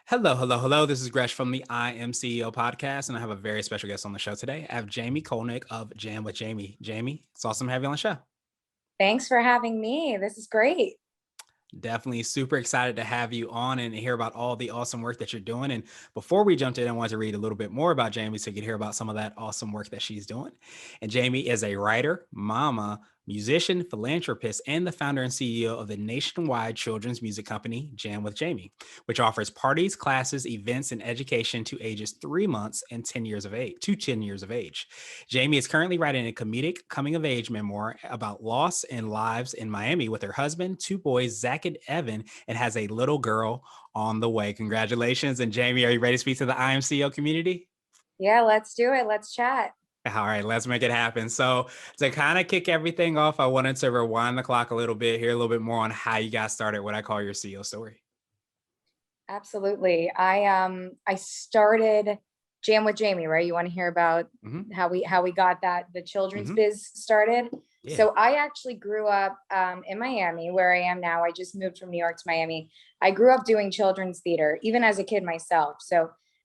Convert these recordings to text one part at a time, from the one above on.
Hello, hello, hello. This is Gresh from the I Am CEO podcast, and I have a very special guest on the show today. I have Jamie Kolnick of Jam with Jamie. Jamie, it's awesome to have you on the show. Thanks for having me. This is great. Definitely super excited to have you on and hear about all the awesome work that you're doing. And before we jumped in, I wanted to read a little bit more about Jamie so you could hear about some of that awesome work that she's doing. And Jamie is a writer, mama, musician, philanthropist, and the founder and CEO of the nationwide children's music company, Jam with Jamie, which offers parties, classes, events, and education to ages 3 months and 10 years of age, to 10 years of age. Jamie is currently writing a comedic coming of age memoir about loss and lives in Miami with her husband, two boys, Zach and Evan, and has a little girl on the way. Congratulations. And Jamie, are you ready to speak to the IMCO community? Yeah, let's do it. Let's chat. All right, let's make it happen. So to kind of kick everything off, I wanted to rewind the clock a little bit, hear a little bit more on how you got started, what I call your CEO story. Absolutely. I started Jam with Jamie, right? You want to hear about how we got the children's biz started? Yeah. So I actually grew up in Miami, where I am now. I just moved from New York to Miami. I grew up doing children's theater, even as a kid myself.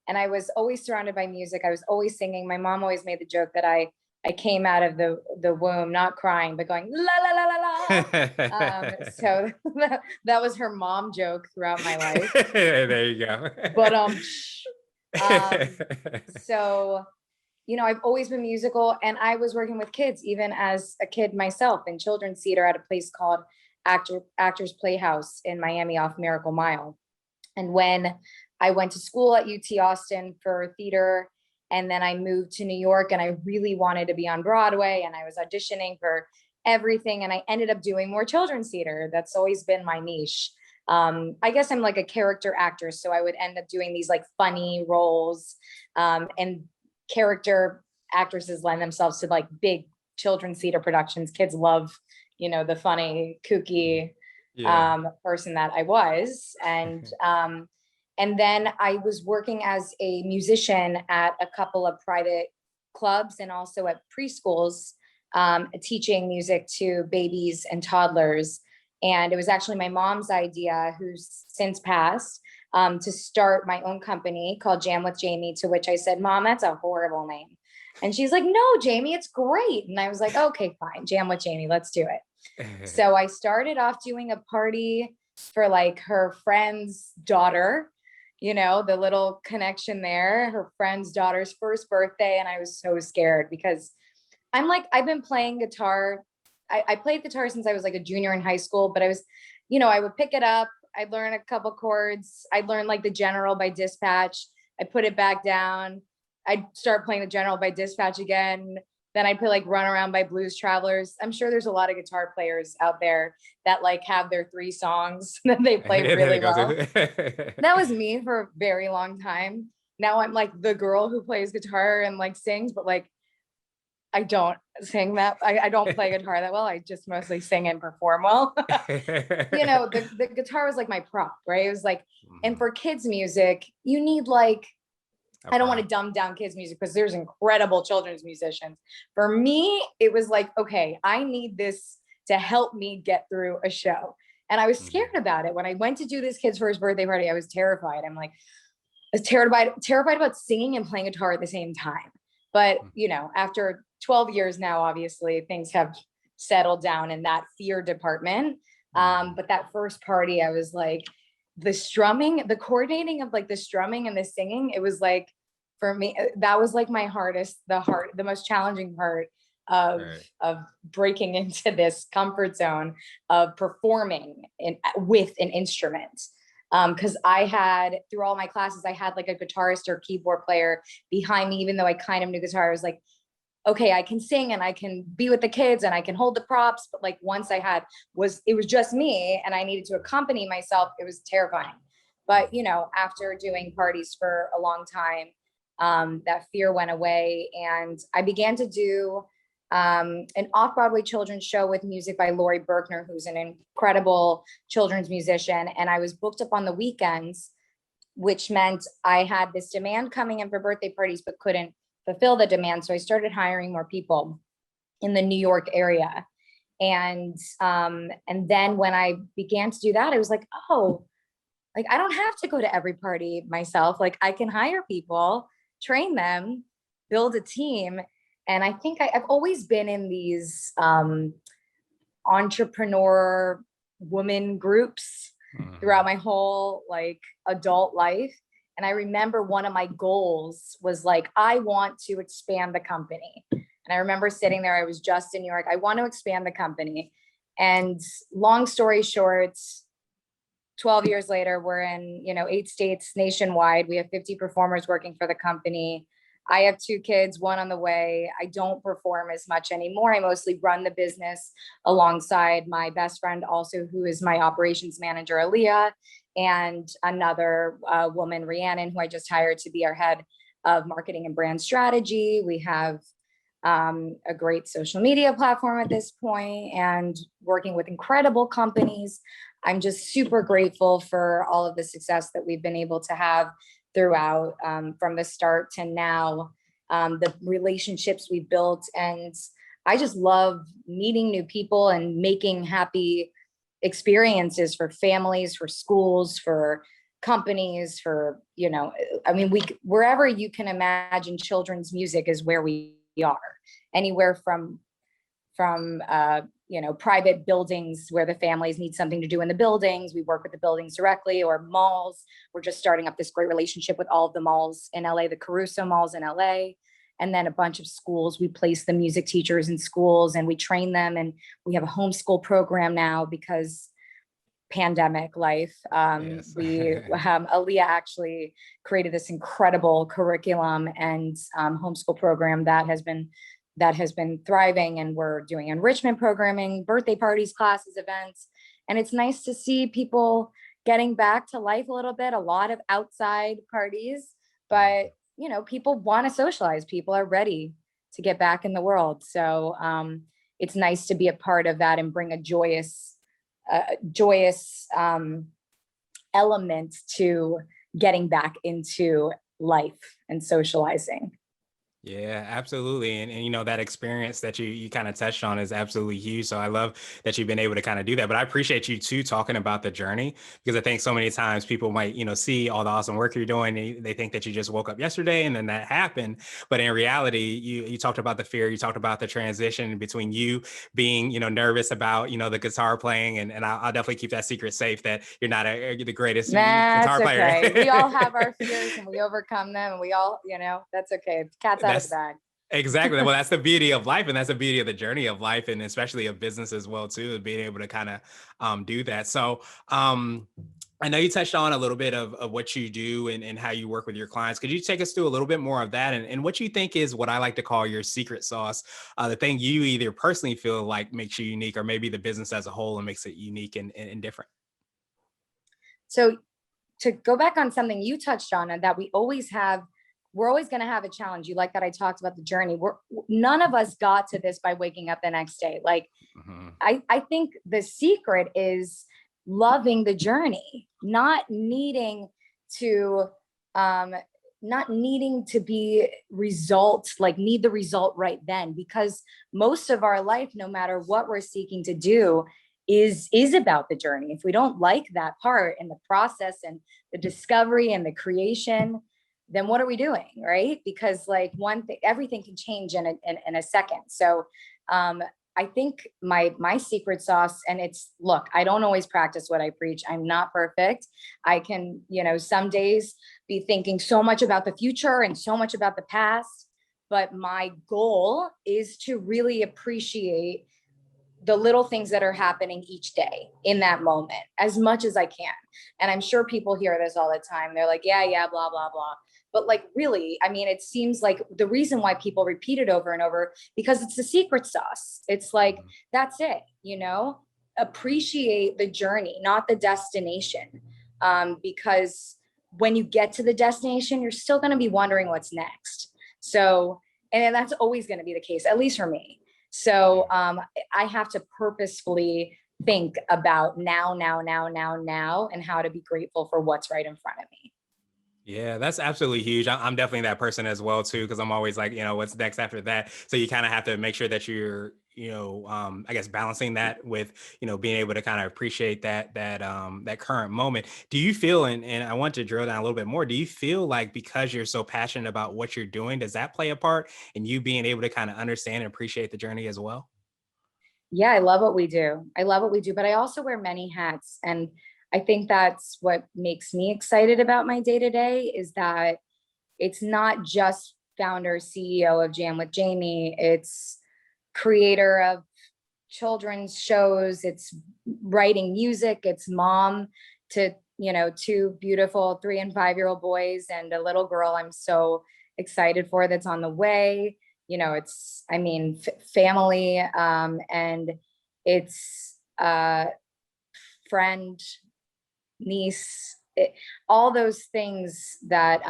And I was always surrounded by music. I was always singing. My mom always made the joke that I came out of the womb not crying, but going la la la la la. So that was her mom joke throughout my life. There you go. But so I've always been musical, and I was working with kids even as a kid myself in children's theater at a place called Actors Playhouse in Miami off Miracle Mile. And when I went to school at UT Austin for theater, and then I moved to New York, and I really wanted to be on Broadway, and I was auditioning for everything, and I ended up doing more children's theater. That's always been my niche. I guess I'm like a character actor, so I would end up doing these like funny roles, and character actresses lend themselves to like big children's theater productions. Kids love, the funny, kooky person that I was. And then I was working as a musician at a couple of private clubs and also at preschools, teaching music to babies and toddlers. And it was actually my mom's idea, who's since passed, to start my own company called Jam with Jamie, to which I said, Mom, that's a horrible name. And she's like, no, Jamie, it's great. And I was like, okay, fine, Jam with Jamie, let's do it. So I started off doing a party for like her friend's daughter, the little connection there, her friend's daughter's first birthday. And I was so scared because I've been playing guitar. I played guitar since I was like a junior in high school, but I was, I would pick it up. I'd learn a couple chords. I'd learn like the General by Dispatch. I put it back down. I'd start playing the General by Dispatch again. Then I'd play like Run Around by Blues Travelers. I'm sure there's a lot of guitar players out there that like have their 3 songs that they play really well. That was me for a very long time. Now I'm like the girl who plays guitar and like sings, but like I don't sing that. I don't play guitar that well. I just mostly sing and perform well. The guitar was like my prop, right? It was like, and for kids music, you need like, I don't want to dumb down kids music because there's incredible children's musicians. For me, it was like, okay, I need this to help me get through a show. And I was scared about it. When I went to do this kid's first birthday party, I was terrified. I was terrified about singing and playing guitar at the same time. But, after 12 years now, obviously things have settled down in that fear department. But that first party, I was like, the strumming, the coordinating of like the strumming and the singing, it was like, for me, that was like the most challenging part of breaking into this comfort zone of performing with an instrument. Because I had, through all my classes, I had like a guitarist or keyboard player behind me, even though I kind of knew guitar. I was like, okay, I can sing and I can be with the kids and I can hold the props. But like once it was just me and I needed to accompany myself, it was terrifying. But, after doing parties for a long time, that fear went away. And I began to do an off-Broadway children's show with music by Laurie Berkner, who's an incredible children's musician. And I was booked up on the weekends, which meant I had this demand coming in for birthday parties, but couldn't fulfill the demand. So I started hiring more people in the New York area. And then when I began to do that, I was like, oh, Like, I don't have to go to every party myself. Like, I can hire people, train them, build a team. And I think I've always been in these entrepreneur woman groups throughout Mhm. my whole like adult life. And I remember one of my goals was like, I want to expand the company. And I remember sitting there, I was just in New York, I want to expand the company. And long story short, 12 years later, we're in, 8 states nationwide. We have 50 performers working for the company. I have 2 kids, one on the way. I don't perform as much anymore. I mostly run the business alongside my best friend, also, who is my operations manager, Aaliyah, and another woman, Rhiannon, who I just hired to be our head of marketing and brand strategy. We have a great social media platform at this point and working with incredible companies. I'm just super grateful for all of the success that we've been able to have throughout, from the start to now, the relationships we built. And I just love meeting new people and making happy experiences for families, for schools, for companies, for, I mean, wherever you can imagine children's music is where we are. Anywhere from private buildings where the families need something to do in the buildings. We work with the buildings directly, or malls. We're just starting up this great relationship with all of the malls in LA, the Caruso malls in LA, and then a bunch of schools. We place the music teachers in schools and we train them. And we have a homeschool program now because pandemic life. Yes. We Aaliyah actually created this incredible curriculum and homeschool program that has been thriving, and we're doing enrichment programming, birthday parties, classes, events. And it's nice to see people getting back to life a little bit, a lot of outside parties, but people want to socialize. People are ready to get back in the world. So it's nice to be a part of that and bring a joyous element to getting back into life and socializing. Yeah, absolutely. And that experience that you kind of touched on is absolutely huge. So I love that you've been able to kind of do that. But I appreciate you too talking about the journey, because I think so many times people might, see all the awesome work you're doing. And they think that you just woke up yesterday and then that happened. But in reality, you talked about the fear, you talked about the transition between you being, nervous about, the guitar playing. And I'll definitely keep that secret safe, that you're not the greatest That's guitar player. okay. We all have our fears and we overcome them, and we all, that's okay. Cat's out of the That's bag. Exactly. Well, that's the beauty of life, and that's the beauty of the journey of life, and especially of business as well too, being able to kind of do that. So I know you touched on a little bit of what you do and how you work with your clients. Could you take us through a little bit more of that, and what you think is what I like to call your secret sauce, the thing you either personally feel like makes you unique, or maybe the business as a whole and makes it unique and different? So to go back on something you touched on, and that we're always going to have a challenge. You like that I talked about the journey. None of us got to this by waking up the next day. Like, Mhm. I think the secret is loving the journey, to um not needing to be results, like need the result right then, because most of our life, no matter what we're seeking to do, is about the journey. If we don't like that part and the process and the discovery and the creation, then what are we doing, right? Because like one thing, everything can change in a second. So um I think my secret sauce, and it's, look, I don't always practice what I preach. I'm not perfect. I can, some days be thinking so much about the future and so much about the past, but my goal is to really appreciate the little things that are happening each day in that moment as much as I can. And I'm sure people hear this all the time. They're like, yeah, blah, blah, blah. But like, really, I mean, it seems like the reason why people repeat it over and over, because it's the secret sauce. It's like, that's it, appreciate the journey, not the destination. Because when you get to the destination, you're still going to be wondering what's next. So, and that's always going to be the case, at least for me. So I have to purposefully think about now, and how to be grateful for what's right in front of me. Yeah, that's absolutely huge. I'm definitely that person as well too, because I'm always like, what's next after that? So you kind of have to make sure that you're I guess balancing that with, being able to kind of appreciate that current moment. Do you feel, and I want to drill down a little bit more, do you feel like because you're so passionate about what you're doing, does that play a part in you being able to kind of understand and appreciate the journey as well? Yeah, I love what we do. I love what we do, but I also wear many hats. And I think that's what makes me excited about my day to day is that it's not just founder, CEO of Jam with Jamie. It's creator of children's shows. It's writing music. It's mom to, two beautiful 3 and 5 year old boys and a little girl I'm so excited for that's on the way. It's, I mean, family, and it's friend, niece, all those things that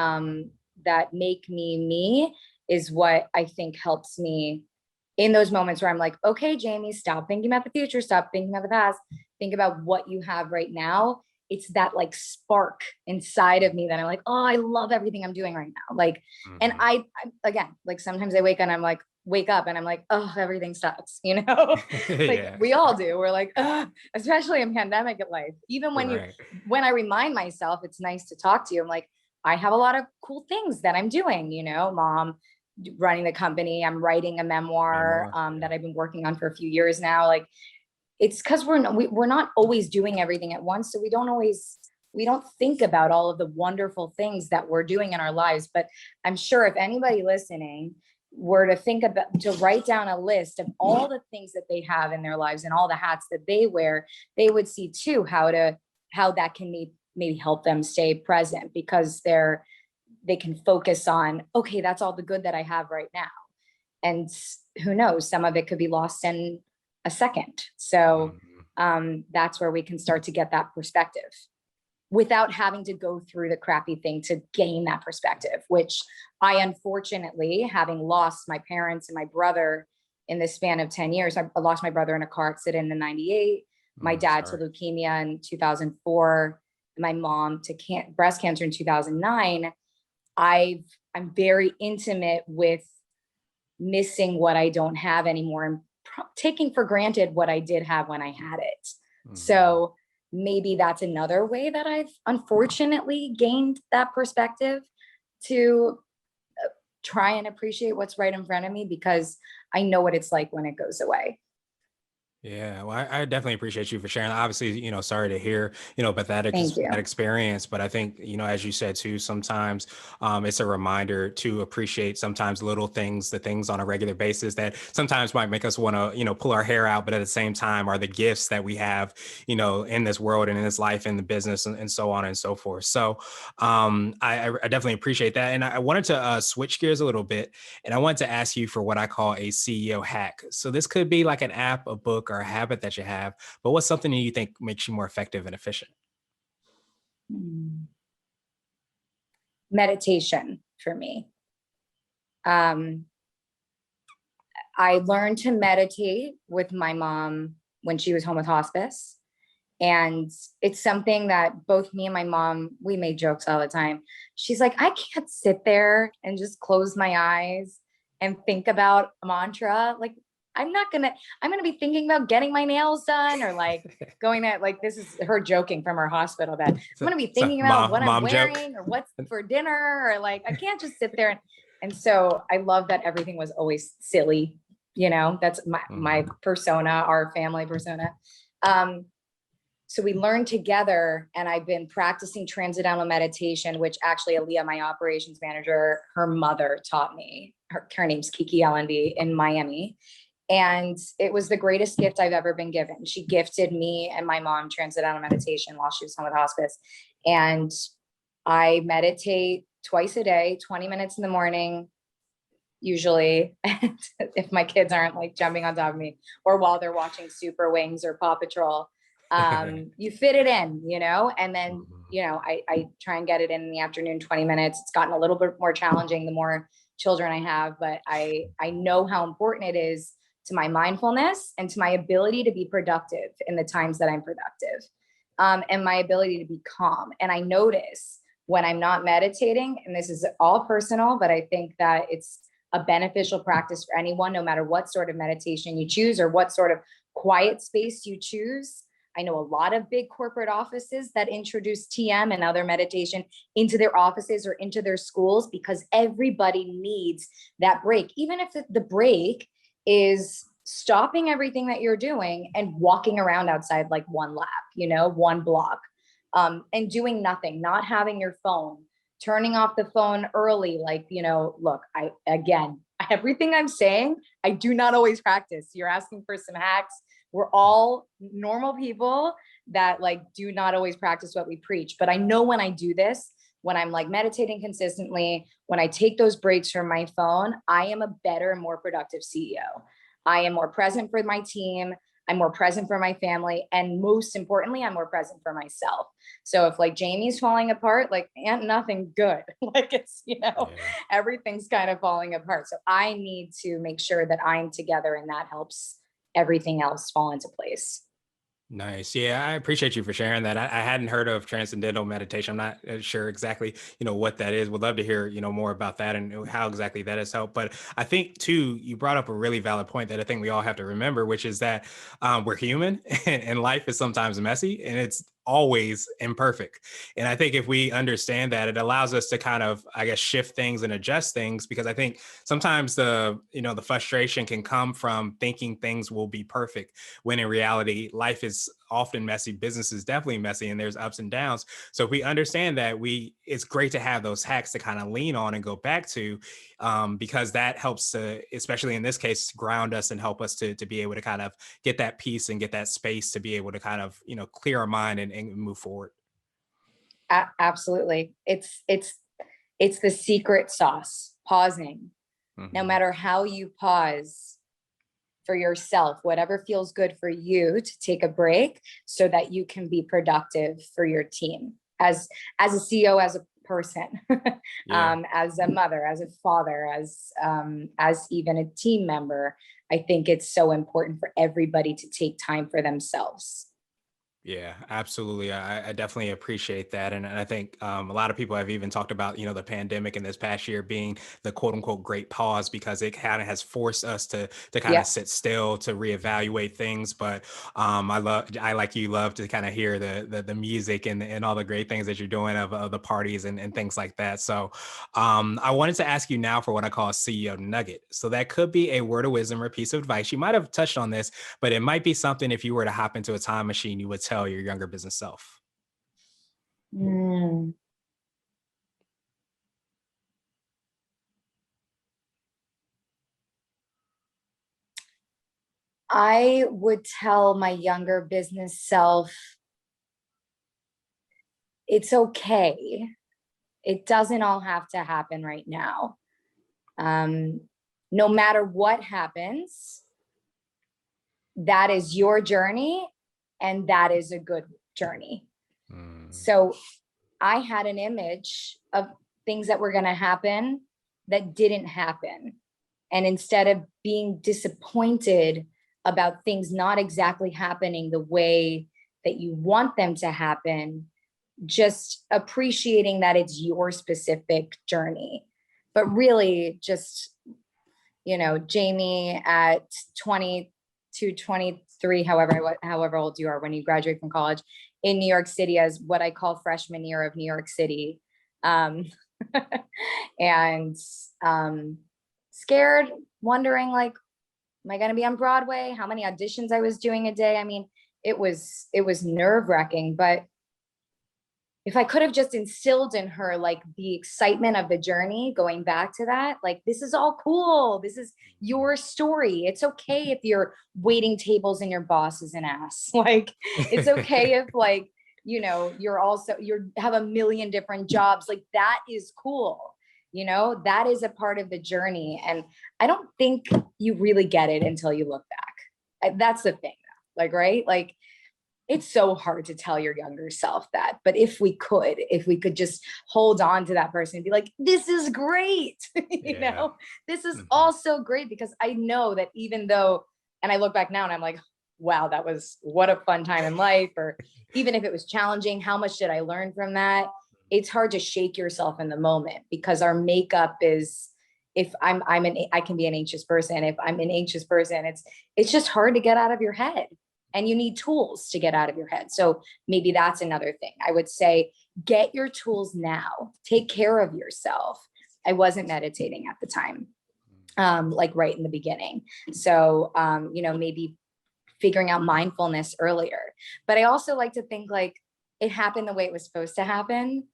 make me is what I think helps me in those moments where I'm like, okay, Jamie, stop thinking about the future, stop thinking about the past, think about what you have right now. It's that like spark inside of me that I'm like, oh, I love everything I'm doing right now. Like, and Mhm. I again, like sometimes I wake up and I'm like, oh, everything sucks, like Yeah. we all do. We're like, especially in pandemic life. Even Right. when I remind myself it's nice to talk to you, I'm like, I have a lot of cool things that I'm doing, mom, running the company. I'm writing a memoir Memoir. Yeah. that I've been working on for a few years now. Like it's because we're not always doing everything at once, so we don't think about all of the wonderful things that we're doing in our lives. But I'm sure if anybody listening were to to write down a list of all the things that they have in their lives and all the hats that they wear, they would see too how that can maybe help them stay present because they can focus on, okay, that's all the good that I have right now. And who knows, some of it could be lost in a second. So Mhm. that's where we can start to get that perspective without having to go through the crappy thing to gain that perspective, which I unfortunately, having lost my parents and my brother in the span of 10 years, I lost my brother in a car accident in 98, my dad to Sorry. leukemia in 2004, my mom to breast cancer in 2009. I'm very intimate with missing what I don't have anymore and taking for granted what I did have when I had it. Mhm. So maybe that's another way that I've unfortunately gained that perspective to try and appreciate what's right in front of me because I know what it's like when it goes away. Yeah, well, I definitely appreciate you for sharing. Obviously, sorry to hear, about Thank that you. experience. But I think, as you said too, sometimes it's a reminder to appreciate sometimes little things, the things on a regular basis that sometimes might make us want to, pull our hair out, but at the same time are the gifts that we have, in this world and in this life, in the business, and so on and so forth. So I definitely appreciate that. And I wanted to switch gears a little bit, and I wanted to ask you for what I call a CEO hack. So this could be like an app, a book, or a habit that you have, but what's something that you think makes you more effective and efficient? Mm. Meditation for me. Um, I learned to meditate with my mom when she was home with hospice. And it's something that both me and my mom, we made jokes all the time. She's like, I can't sit there and just close my eyes and think about a mantra. Like, I'm gonna be thinking about getting my nails done or like going at like this is her joking from her hospital that I'm So, gonna be so thinking about what I'm mom joke. wearing or what's for dinner or like I can't just sit there and so I love that everything was always silly. That's my Mhm. persona, our family persona. Um, so we learned together and I've been practicing transcendental meditation, which actually Aaliyah, my operations manager, her mother taught me. Her name's Kiki LND in Miami. And it was the greatest gift I've ever been given. She gifted me and my mom transcendental meditation while she was home with hospice. And I meditate twice a day, 20 minutes in the morning, usually, if my kids aren't like jumping on top of me or while they're watching Super Wings or Paw Patrol. You fit it in, and then, Mhm. I try and get it in the afternoon, 20 minutes. It's gotten a little bit more challenging the more children I have, but I know how important it is to my mindfulness and to my ability to be productive in the times that I'm productive, and my ability to be calm. And I notice when I'm not meditating, and this is all personal, but I think that it's a beneficial practice for anyone, no matter what sort of meditation you choose or what sort of quiet space you choose. I know a lot of big corporate offices that introduce TM and other meditation into their offices or into their schools because everybody needs that break. Even if the break is stopping everything that you're doing and walking around outside like one lap, one block, and doing nothing, not having your phone, turning off the phone early. Like, look, everything I'm saying, I do not always practice. You're asking for some hacks. We're all normal people that like do not always practice what we preach. But I know when I do this, when I'm like meditating consistently, when I take those breaks from my phone, I am a better and more productive CEO. I am more present for my team. I'm more present for my family. And most importantly, I'm more present for myself. So if like Jamie's falling apart, like ain't nothing good. Like it's, everything's kind of falling apart. So I need to make sure that I'm together, and that helps everything else fall into place. Nice. Yeah, I appreciate you for sharing that. I hadn't heard of transcendental meditation. I'm not sure exactly, what that is. Would love to hear, more about that and how exactly that has helped. But I think too, you brought up a really valid point that I think we all have to remember, which is that we're human and life is sometimes messy and it's always imperfect. And I think if we understand that, it allows us to kind of, I guess, shift things and adjust things, because I think sometimes the frustration can come from thinking things will be perfect when in reality, life is often messy. Business is definitely messy and there's ups and downs. So if we understand that, it's great to have those hacks to kind of lean on and go back to, because that helps to, especially in this case, ground us and help us to be able to kind of get that peace and get that space to be able to kind of, clear our mind and move forward. Absolutely. It's the secret sauce, pausing. No matter how you pause for yourself, whatever feels good for you, to take a break so that you can be productive for your team as a CEO, as a person, as a mother, as a father, as even a team member. I think it's so important for everybody to take time for themselves. Yeah, absolutely. I definitely appreciate that. And I think a lot of people have even talked about, the pandemic in this past year being the quote unquote great pause, because it kind of has forced us to kind Yeah. of sit still, to reevaluate things. But I like you love to kind of hear the music and all the great things that you're doing of the parties and things like that. So I wanted to ask you now for what I call a CEO nugget. So that could be a word of wisdom or piece of advice. You might have touched on this, but it might be something, if you were to hop into a time machine, you would tell your younger business self? Mm. I would tell my younger business self, it's okay. It doesn't all have to happen right now. No matter what happens, that is your journey, and that is a good journey. So I had an image of things that were going to happen that didn't happen. And instead of being disappointed about things not exactly happening the way that you want them to happen, just appreciating that it's your specific journey. But really just, Jamie at 22, 23, however old you are when you graduate from college in New York City, as what I call freshman year of New York City. And scared, wondering like, am I going to be on Broadway? How many auditions I was doing a day? I mean, it was nerve-wracking, but if I could have just instilled in her like the excitement of the journey, going back to that, like, this is all cool. This is your story. It's okay if you're waiting tables and your boss is an ass. Like, it's okay if like, you have a million different jobs. Like, that is cool. That is a part of the journey. And I don't think you really get it until you look back. That's the thing, like, right? Like, it's so hard to tell your younger self that, but if we could just hold on to that person and be like, this is great, this is also great, because I know that even though, and I look back now and I'm like, wow, what a fun time in life. Or even if it was challenging, how much did I learn from that? It's hard to shake yourself in the moment, because our makeup is if I can be an anxious person. If I'm an anxious person, it's just hard to get out of your head, and you need tools to get out of your head. So maybe that's another thing. I would say, get your tools now. Take care of yourself. I wasn't meditating at the time, like right in the beginning. So, maybe figuring out mindfulness earlier. But I also like to think like it happened the way it was supposed to happen,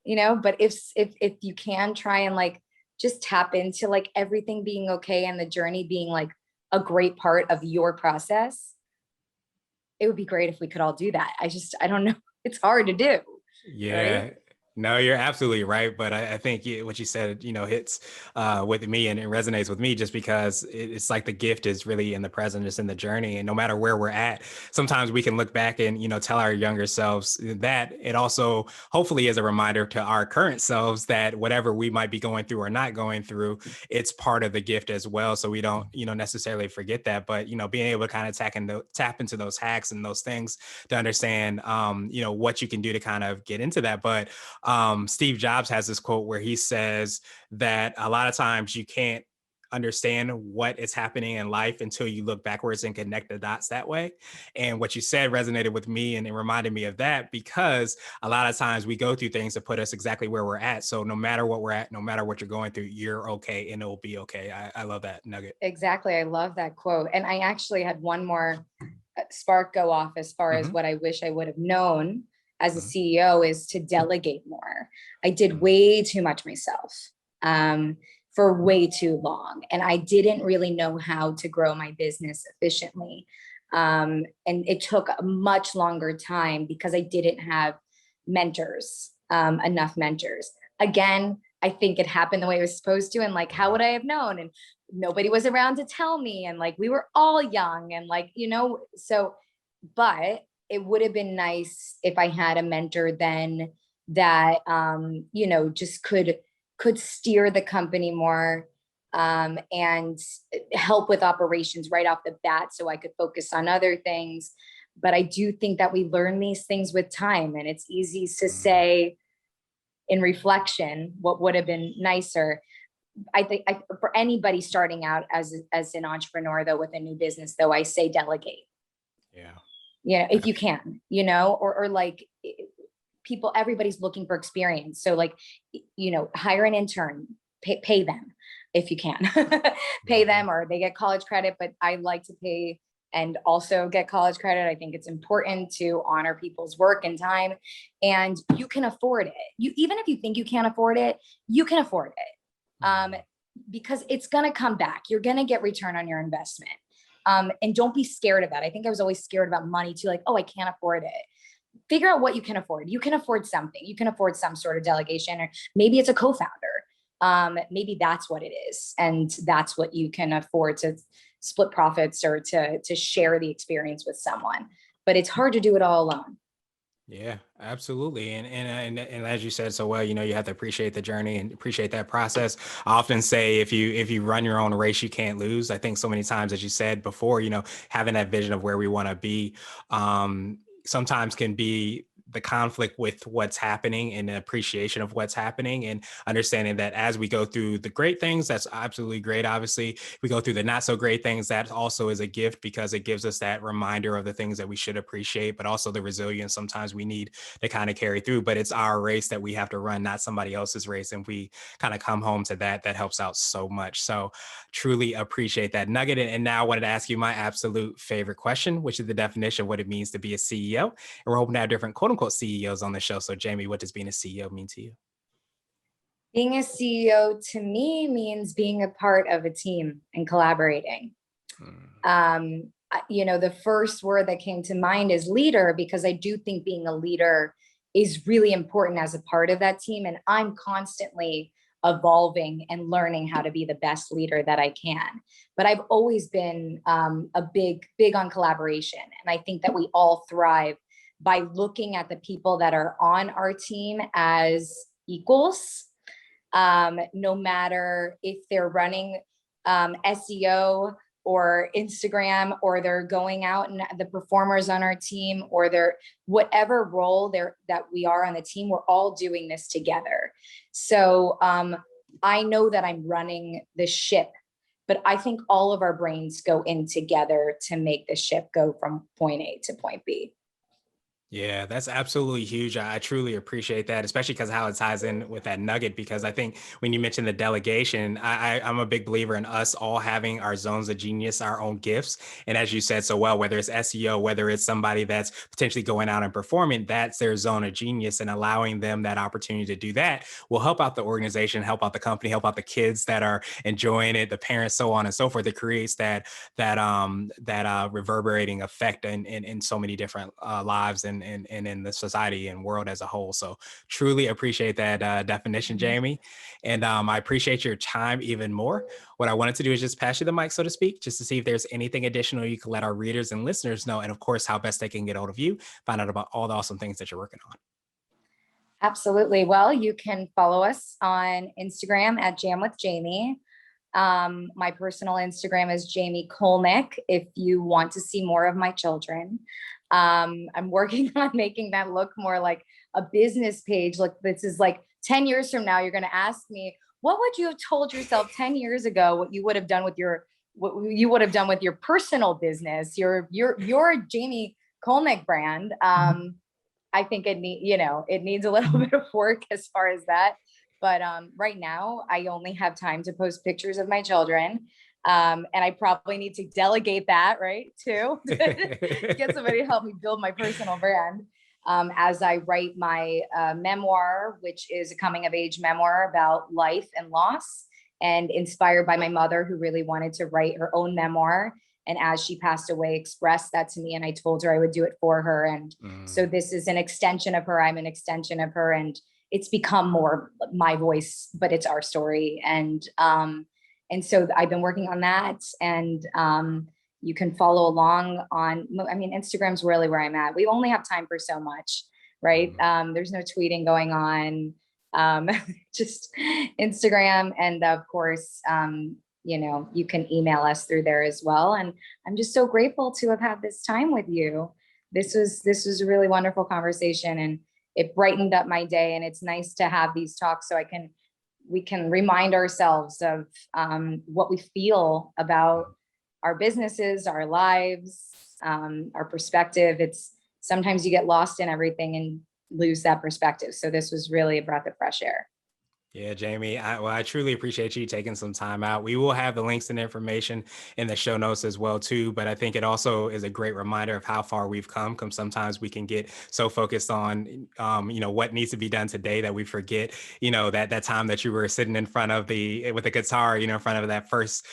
but if you can try and like just tap into like everything being okay and the journey being like a great part of your process, it would be great if we could all do that. I don't know. It's hard to do, right? Yeah. No, you're absolutely right. But I think what you said, hits with me, and it resonates with me just because it's like the gift is really in the present, it's in the journey. And no matter where we're at, sometimes we can look back and, tell our younger selves that. It also hopefully is a reminder to our current selves that whatever we might be going through or not going through, it's part of the gift as well. So we don't, necessarily forget that. But, being able to kind of tap into those hacks and those things to understand, what you can do to kind of get into that. But Steve Jobs has this quote where he says that a lot of times you can't understand what is happening in life until you look backwards and connect the dots that way. And what you said resonated with me, and it reminded me of that, because a lot of times we go through things to put us exactly where we're at. So no matter what we're at, no matter what you're going through, you're okay and it'll be okay. I love that nugget. Exactly. I love that quote. And I actually had one more spark go off as far as Hmm. what I wish I would have known as a Hmm. CEO is to delegate more. I did Hmm. way too much myself, for way too long. And I didn't really know how to grow my business efficiently. And it took a much longer time because I didn't have mentors, enough mentors. Again, I think it happened the way it was supposed to. And like, how would I have known? And nobody was around to tell me. And like, we were all young and like, so, but it would have been nice if I had a mentor then that, just could steer the company more, and help with operations right off the bat so I could focus on other things. But I do think that we learn these things with time, and it's easy to say in reflection what would have been nicer. I think for anybody starting out as an entrepreneur, though, with a new business, though, I say delegate. Yeah. If you can, or like people, everybody's looking for experience. So like, hire an intern, pay them if you can, pay them, or they get college credit. But I like to pay and also get college credit. I think it's important to honor people's work and time, and you can afford it. Even if you think you can't afford it, you can afford it, because it's going to come back. You're going to get return on your investment. And don't be scared of that. I think I was always scared about money too. Like, oh, I can't afford it. Figure out what you can afford. You can afford something. You can afford some sort of delegation, or maybe it's a co-founder. Maybe that's what it is. And that's what you can afford to split profits or to share the experience with someone. But it's hard to do it all alone. Yeah, absolutely. And as you said so well, you have to appreciate the journey and appreciate that process. I often say if you run your own race, you can't lose. I think so many times, as you said before, having that vision of where we want to be, sometimes can be the conflict with what's happening and the appreciation of what's happening, and understanding that as we go through the great things, that's absolutely great. Obviously, we go through the not so great things, that also is a gift, because it gives us that reminder of the things that we should appreciate, but also the resilience sometimes we need to kind of carry through. But it's our race that we have to run, not somebody else's race. And we kind of come home to that. That helps out so much. So truly appreciate that nugget. And now I wanted to ask you my absolute favorite question, which is the definition of what it means to be a CEO. And we're hoping to have different quote unquote CEOs on the show. So Jamie, what does being a CEO mean to you? Being a CEO to me means being a part of a team and collaborating. The first word that came to mind is leader, because I do think being a leader is really important as a part of that team. And I'm constantly evolving and learning how to be the best leader that I can. But I've always been a big on collaboration. And I think that we all thrive by looking at the people that are on our team as equals, no matter if they're running SEO or Instagram, or they're going out and the performers on our team, or they're whatever role that we are on the team, we're all doing this together. So I know that I'm running the ship, but I think all of our brains go in together to make the ship go from point A to point B. Yeah, that's absolutely huge. I truly appreciate that, especially because how it ties in with that nugget. Because I think when you mentioned the delegation, I'm a big believer in us all having our zones of genius, our own gifts. And as you said so well, whether it's SEO, whether it's somebody that's potentially going out and performing, that's their zone of genius. And allowing them that opportunity to do that will help out the organization, help out the company, help out the kids that are enjoying it, the parents, so on and so forth. It creates that reverberating effect in so many different lives and in the society and world as a whole. So truly appreciate that definition, Mhm. Jamie. And I appreciate your time even more. What I wanted to do is just pass you the mic, so to speak, just to see if there's anything additional you can let our readers and listeners know. And of course, how best they can get hold of you, find out about all the awesome things that you're working on. Absolutely. Well, you can follow us on Instagram at Jam with Jamie. My personal Instagram is Jamie Kolnick if you want to see more of my children. I'm working on making that look more like a business page. Like this is like 10 years from now, you're going to ask me, what would you have told yourself 10 years ago, what you would have done with your personal business, your Jamie Kolnick brand. I think it needs a little bit of work as far as that. But right now, I only have time to post pictures of my children. And I probably need to delegate that, right, too, to get somebody to help me build my personal brand. As I write my memoir, which is a coming of age memoir about life and loss, and inspired by my mother, who really wanted to write her own memoir. And as she passed away, expressed that to me, and I told her I would do it for her. And so Mm. this is an extension of her. I'm an extension of her, and it's become more my voice, but it's our story. And so I've been working on that, and you can follow along on. I mean, Instagram's really where I'm at. We only have time for so much, right? Mm. There's no tweeting going on, um, just Instagram, and of course, you can email us through there as well. And I'm just so grateful to have had this time with you. This was a really wonderful conversation, and it brightened up my day. And it's nice to have these talks so we can remind ourselves of what we feel about our businesses, our lives, our perspective. It's sometimes you get lost in everything and lose that perspective. So this was really a breath of fresh air. Yeah, Jamie, I truly appreciate you taking some time out. We will have the links and information in the show notes as well too. But I think it also is a great reminder of how far we've come. Because sometimes we can get so focused on, what needs to be done today that we forget, that time that you were sitting in front of with the guitar, in front of that first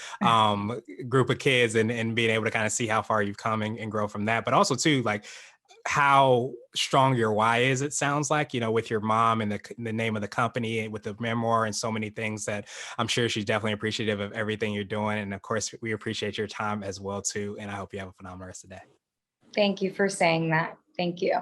group of kids, and being able to kind of see how far you've come and grow from that. But also too, like how strong your why is, it sounds like, with your mom and the name of the company and with the memoir and so many things that I'm sure she's definitely appreciative of everything you're doing. And of course, we appreciate your time as well too. And I hope you have a phenomenal rest of the day. Thank you for saying that. Thank you.